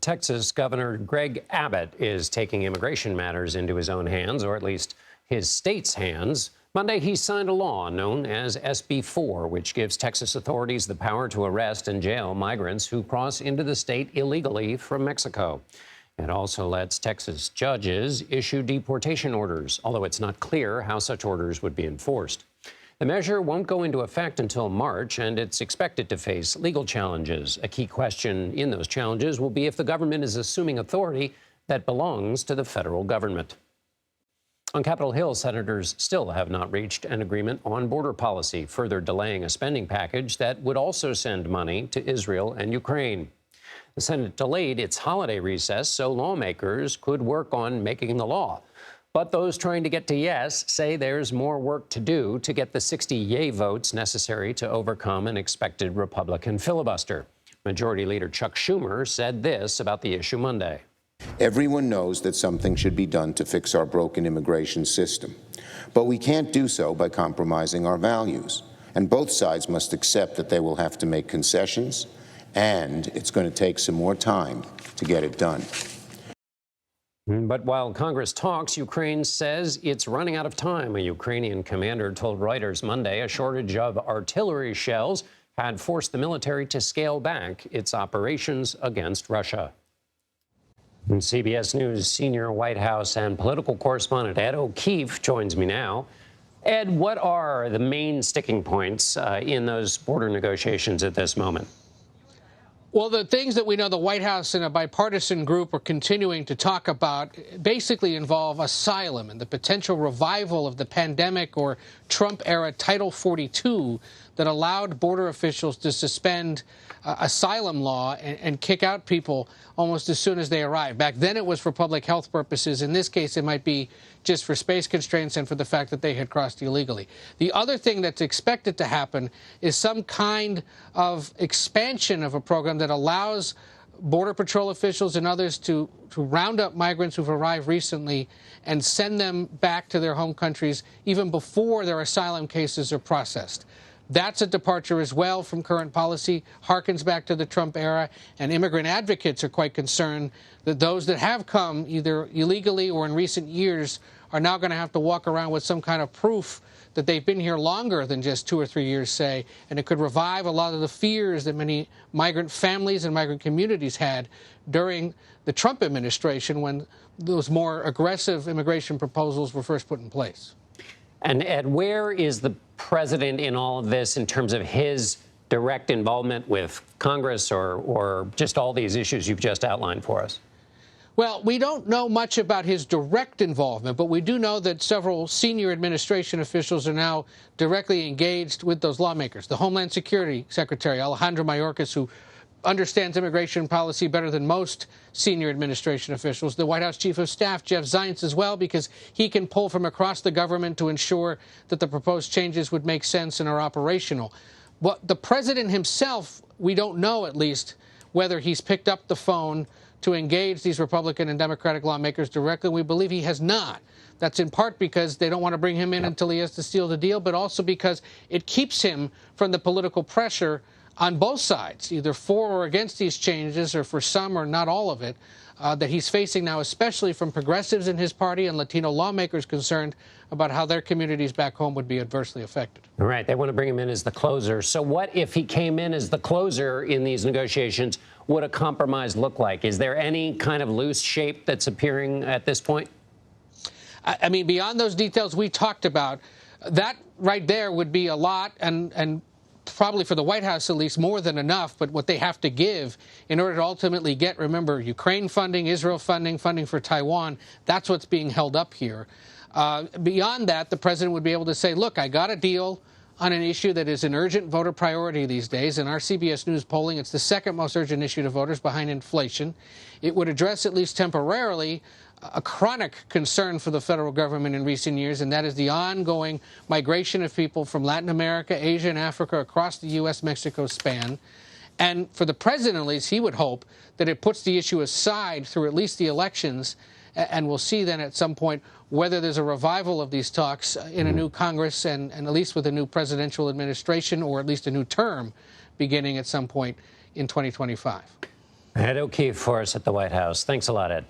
Texas Governor Greg Abbott is taking immigration matters into his own hands, or at least his state's hands. Monday, he signed a law known as SB 4, which gives Texas authorities the power to arrest and jail migrants who cross into the state illegally from Mexico. It also lets Texas judges issue deportation orders, although it's not clear how such orders would be enforced. The measure won't go into effect until March, and it's expected to face legal challenges. A key question in those challenges will be if the government is assuming authority that belongs to the federal government. On Capitol Hill, senators still have not reached an agreement on border policy, further delaying a spending package that would also send money to Israel and Ukraine. The Senate delayed its holiday recess so lawmakers could work on making the law. But those trying to get to yes say there's more work to do to get the 60 yay votes necessary to overcome an expected Republican filibuster. Majority Leader Chuck Schumer said this about the issue Monday. Everyone knows that something should be done to fix our broken immigration system. But we can't do so by compromising our values. And both sides must accept that they will have to make concessions, and it's going to take some more time to get it done. But while Congress talks, Ukraine says it's running out of time. A Ukrainian commander told Reuters Monday a shortage of artillery shells had forced the military to scale back its operations against Russia. And CBS News senior White House and political correspondent Ed O'Keefe joins me now. Ed, what are the main sticking points in those border negotiations at this moment? Well, the things that we know the White House and a bipartisan group are continuing to talk about basically involve asylum and the potential revival of the pandemic or Trump-era Title 42 that allowed border officials to suspend asylum law and kick out people almost as soon as they arrive. Back then it was for public health purposes. In this case, it might be just for space constraints and for the fact that they had crossed illegally. The other thing that's expected to happen is some kind of expansion of a program that allows Border Patrol officials and others to round up migrants who've arrived recently and send them back to their home countries even before their asylum cases are processed. That's a departure as well from current policy, harkens back to the Trump era, and immigrant advocates are quite concerned that those that have come either illegally or in recent years are now going to have to walk around with some kind of proof that they've been here longer than just 2 or 3 years, say, and it could revive a lot of the fears that many migrant families and migrant communities had during the Trump administration when those more aggressive immigration proposals were first put in place. And Ed, where is the president in all of this in terms of his direct involvement with Congress or just all these issues you've just outlined for us? Well, we don't know much about his direct involvement, but we do know that several senior administration officials are now directly engaged with those lawmakers. The Homeland Security Secretary, Alejandro Mayorkas, who understands immigration policy better than most senior administration officials. The White House Chief of Staff, Jeff Zients, as well, because he can pull from across the government to ensure that the proposed changes would make sense and are operational. But the president himself, we don't know, at least, whether he's picked up the phone to engage these Republican and Democratic lawmakers directly. We believe he has not. That's in part because they don't want to bring him in until he has to seal the deal, but also because it keeps him from the political pressure on both sides, either for or against these changes, or for some or not all of it, that he's facing now, especially from progressives in his party and Latino lawmakers concerned about how their communities back home would be adversely affected. All right. They want to bring him in as the closer. So what if he came in as the closer in these negotiations? What a compromise look like? Is there any kind of loose shape that's appearing at this point? I mean, beyond those details we talked about, that right there would be a lot, and probably for the White House at least more than enough, but what they have to give in order to ultimately get, remember, Ukraine funding, Israel funding, funding for Taiwan, that's what's being held up here. Beyond that, the president would be able to say, look, I got a deal on an issue that is an urgent voter priority these days. In our CBS News polling, it's the second most urgent issue to voters behind inflation. It would address, at least temporarily, a chronic concern for the federal government in recent years, and that is the ongoing migration of people from Latin America, Asia, and Africa across the U.S.-Mexico span. And for the president, at least, he would hope that it puts the issue aside through at least the elections, and we'll see then at some point whether there's a revival of these talks in a new Congress and at least with a new presidential administration, or at least a new term beginning at some point in 2025. Ed O'Keefe for us at the White House. Thanks a lot, Ed.